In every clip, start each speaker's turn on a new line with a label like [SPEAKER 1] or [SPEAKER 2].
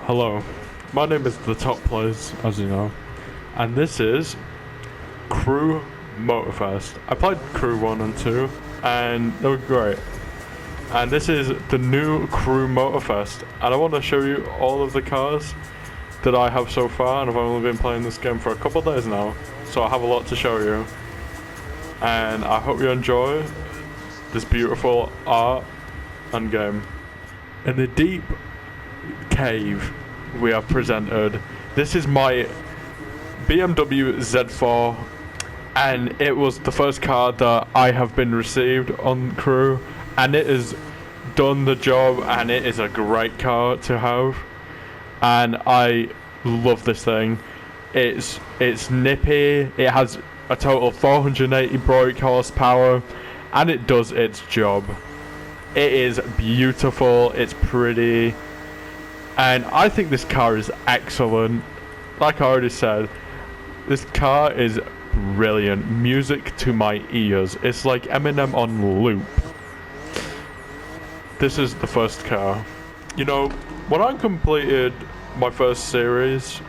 [SPEAKER 1] Hello, my name is The Top Players, as you know, and this is Crew Motorfest. I played Crew 1 and 2, and they were great. And this is the new Crew Motorfest, and I want to show you all of the cars that I have so far, and I've only been playing this game for a couple of days now, so I have a lot to show you. And I hope you enjoy this beautiful art and game. In the deep cave we are presented. This is my BMW Z4, and it was the first car that I have been received on Crew, and it has done the job, and it is a great car to have, and I love this thing. It's nippy, it has a total of 480 brake horsepower, and it does its job. It is beautiful, it's pretty, and I think this car is excellent. Like I already said, this car is brilliant. Music to my ears. It's like Eminem on loop. This is the first car. You know, when I completed my first series,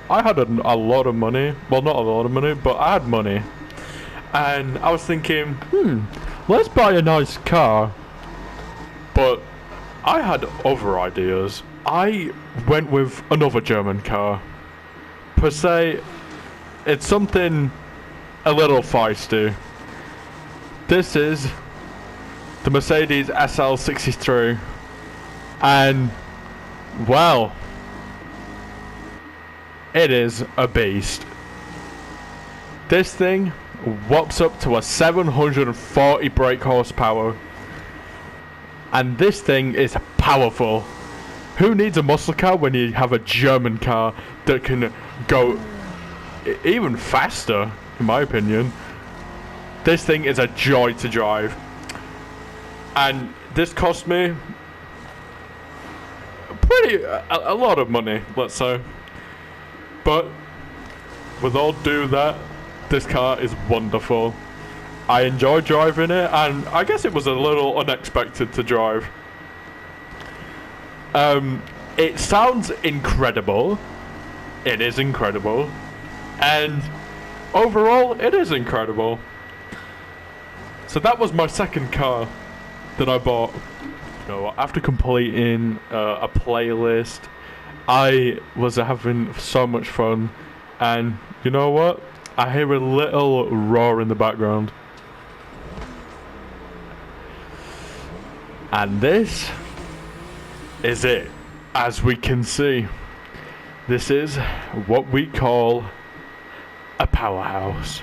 [SPEAKER 1] I had a lot of money. Well, not a lot of money, but I had money. And I was thinking, let's buy a nice car. But I had other ideas. I went with another German car. Per se, it's something a little feisty. This is the Mercedes SL63. And, well, it is a beast. This thing whops up to a 740 brake horsepower. And this thing is powerful. Who needs a muscle car when you have a German car that can go even faster, in my opinion? This thing is a joy to drive. And this cost me a lot of money, let's say. But with all due that, this car is wonderful. I enjoy driving it, and I guess it was a little unexpected to drive. It sounds incredible. It is incredible. And overall, it is incredible. So that was my second car that I bought. You know, after completing a playlist, I was having so much fun. And you know what? I hear a little roar in the background. And this is it. As we can see, this is what we call a powerhouse.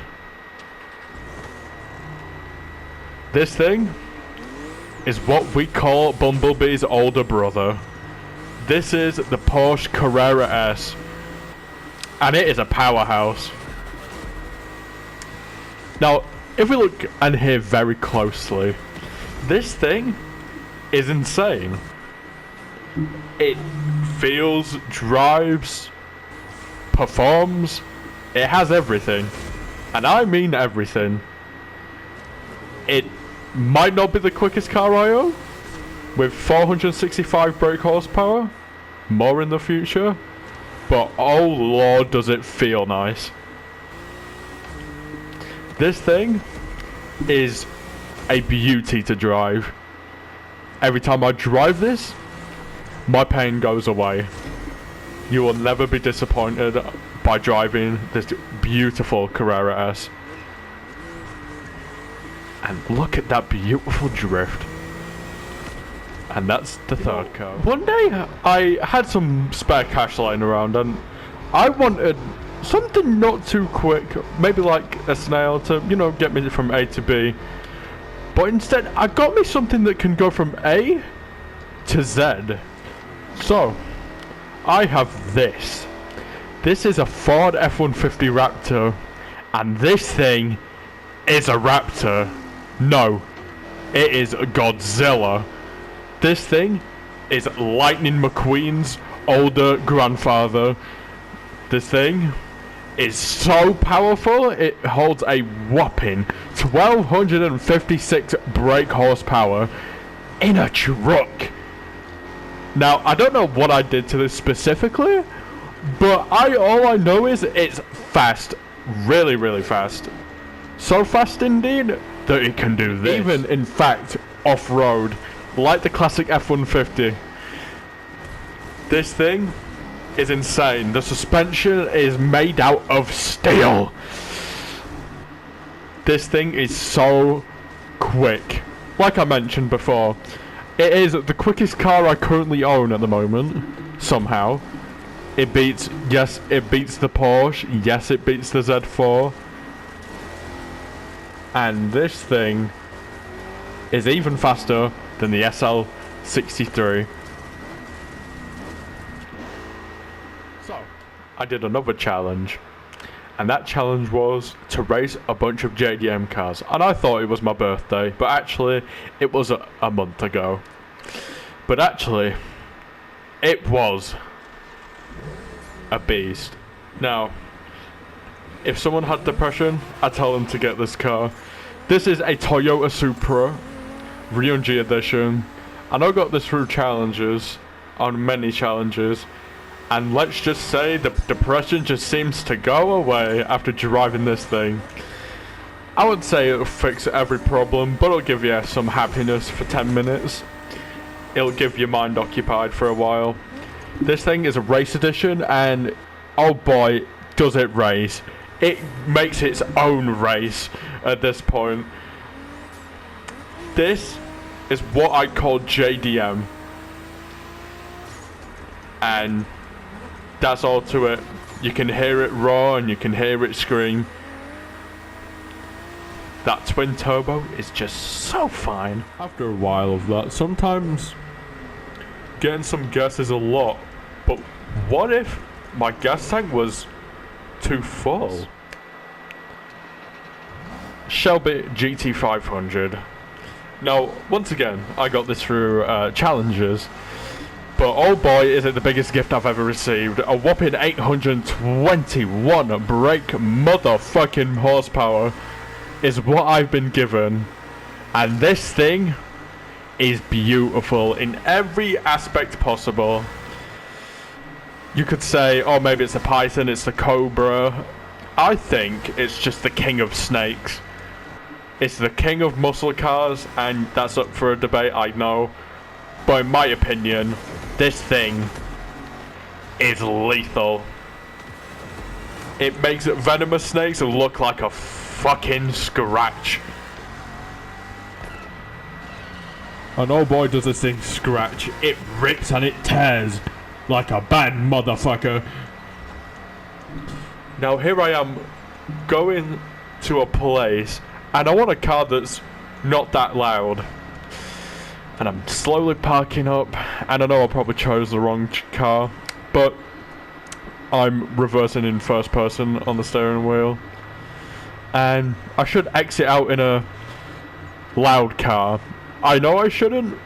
[SPEAKER 1] This thing is what we call Bumblebee's older brother. This is the Porsche Carrera S, and it is a powerhouse. Now, if we look and hear very closely, this thing is insane. It feels, drives, performs. It has everything. And I mean everything. It might not be the quickest car I own, with 465 brake horsepower. More in the future. But oh lord, does it feel nice. This thing is a beauty to drive. Every time I drive this, my pain goes away. You will never be disappointed by driving this beautiful Carrera S. And look at that beautiful drift. And that's the third car. One day I had some spare cash lying around, and I wanted something not too quick, maybe like a snail to, you know, get me from A to B. But instead, I got me something that can go from A to Z. So, I have this. This is a Ford F-150 Raptor. And this thing is a Raptor. No, it is Godzilla. This thing is Lightning McQueen's older grandfather. This thing is so powerful, it holds a whopping 1256 brake horsepower in a truck. Now, I don't know what I did to this specifically, but all I know is it's fast. Really, really fast. So fast indeed that it can do this. Even, in fact, off-road. Like the classic F-150. This thing is insane. The suspension is made out of steel. This thing is so quick. Like I mentioned before, it is the quickest car I currently own at the moment, somehow. It beats the Porsche, yes it beats the Z4. And this thing is even faster than the SL63. So, I did another challenge. And that challenge was to race a bunch of JDM cars. And I thought it was my birthday, but actually, it was a month ago. But actually, it was a beast. Now, if someone had depression, I'd tell them to get this car. This is a Toyota Supra, Ryunji edition. And I got this through challenges, on many challenges. And let's just say the depression just seems to go away after driving this thing. I wouldn't say it'll fix every problem, but it'll give you some happiness for 10 minutes. It'll give your mind occupied for a while. This thing is a race edition, and oh boy, does it race. It makes its own race at this point. This is what I call JDM. And that's all to it. You can hear it roar and you can hear it scream. That twin turbo is just so fine. After a while of that, sometimes getting some gas is a lot. But what if my gas tank was too full? Shelby GT500. Now, once again, I got this through challenges. But oh boy, is it the biggest gift I've ever received. A whopping 821 brake motherfucking horsepower is what I've been given. And this thing is beautiful in every aspect possible. You could say, oh, maybe it's the Python, it's the Cobra. I think it's just the king of snakes. It's the king of muscle cars, and that's up for a debate, I know. But in my opinion, this thing is lethal. It makes venomous snakes look like a fucking scratch. And oh boy does this thing scratch. It rips and it tears like a bad motherfucker. Now here I am going to a place and I want a car that's not that loud. And I'm slowly parking up, and I know I probably chose the wrong car, but I'm reversing in first person on the steering wheel. And I should exit out in a loud car. I know I shouldn't,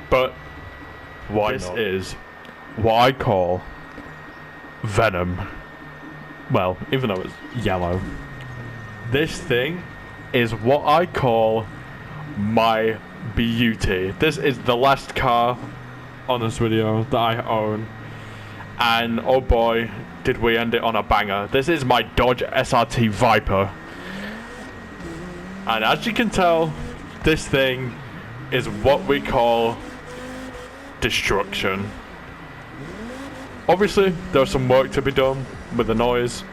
[SPEAKER 1] but why not? This is what I call Venom. Well, even though it's yellow. This thing is what I call my beauty. This is the last car on this video that I own, and oh boy did we end it on a banger. This is my Dodge SRT Viper, and as you can tell, this thing is what we call destruction. Obviously there's some work to be done with the noise.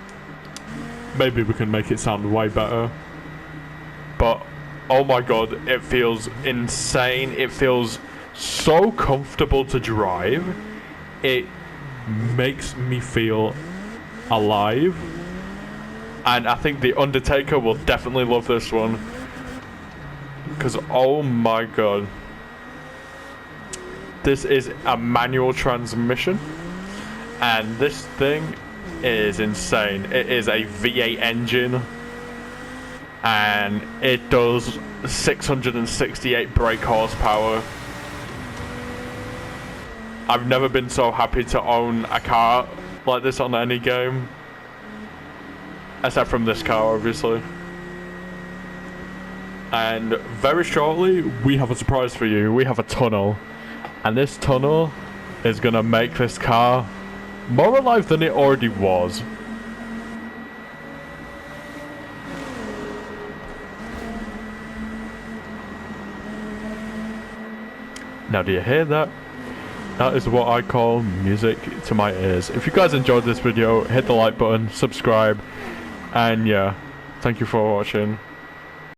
[SPEAKER 1] Maybe we can make it sound way better, but oh my god, it feels insane. It feels so comfortable to drive. It makes me feel alive. And I think the Undertaker will definitely love this one. Because oh my god. This is a manual transmission. And this thing is insane. It is a V8 engine. And it does 668 brake horsepower. I've never been so happy to own a car like this on any game. Except from this car, obviously. And very shortly, we have a surprise for you. We have a tunnel. And this tunnel is gonna make this car more alive than it already was. Now do you hear that? That is what I call music to my ears. If you guys enjoyed this video, hit the like button, subscribe, and yeah, thank you for watching.